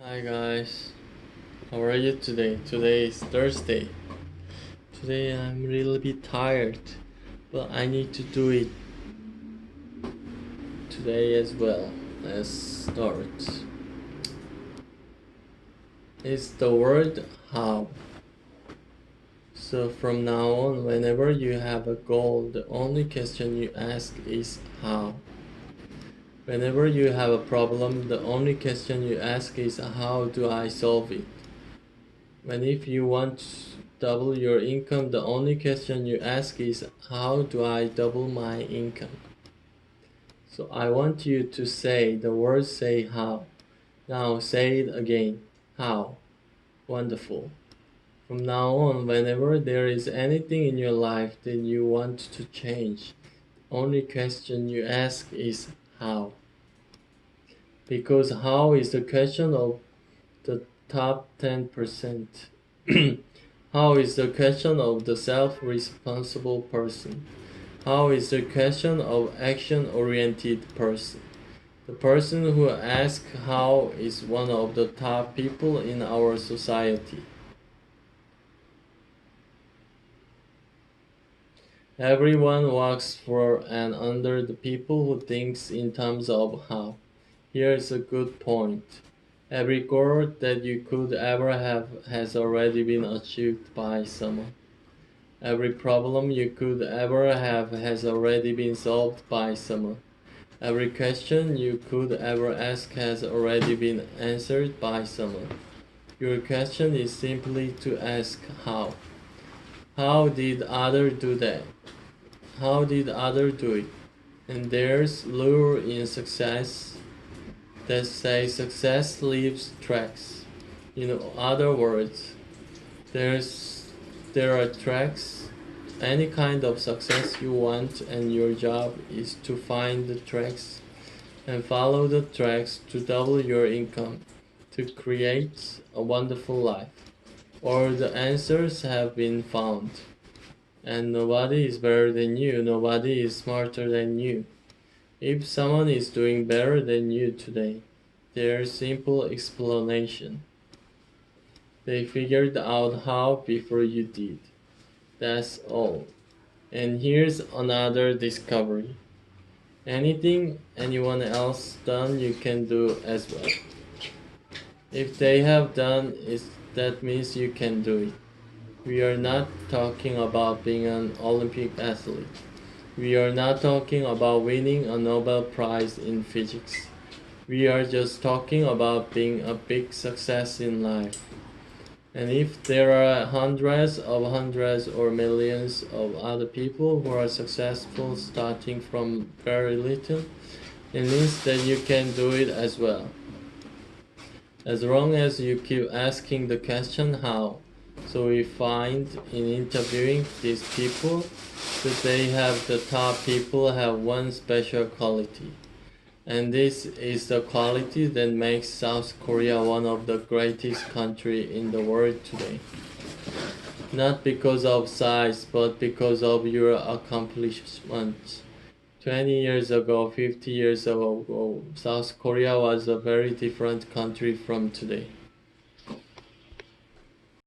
Hi guys, how are you today? Today is Thursday. Today I'm really bit tired, but I need to do it today as well. Let's start. It's the word how. So from now on, whenever you have a goal, the only question you ask is how. Whenever you have a problem, the only question you ask is how do I solve it? When if you want to double your income, the only question you ask is how do I double my income? So I want you to say the word say how. Now say it again. How. Wonderful. From now on, whenever there is anything in your life that you want to change, the only question you ask is how. Because how is the question of the top 10%. How is the question of the self-responsible person? How is the question of action-oriented person? The person who asks how is one of the top people in our society. Everyone walks for and under the people who thinks in terms of how. Here's a good point. Every goal that you could ever have has already been achieved by someone. Every problem you could ever have has already been solved by someone. Every question you could ever ask has already been answered by someone. Your question is simply to ask how. How did other do that? How did other do it? And there's lure in success that says success leaves tracks. In other words, there are tracks. Any kind of success you want, and your job is to find the tracks and follow the tracks to double your income, to create a wonderful life. Or the answers have been found. And nobody is better than you, nobody is smarter than you. If someone is doing better than you today, there's simple explanation. They figured out how before you did. That's all. And here's another discovery. Anything anyone else done, you can do as well. If they have done it, that means you can do it. We are not talking about being an Olympic athlete. We are not talking about winning a Nobel Prize in physics. We are just talking about being a big success in life. And if there are hundreds or millions of other people who are successful starting from very little, it means that you can do it as well. As long as you keep asking the question how. So we find in interviewing these people that the top people have one special quality. And this is the quality that makes South Korea one of the greatest countries in the world today. Not because of size, but because of your accomplishments. 20 years ago, 50 years ago, South Korea was a very different country from today.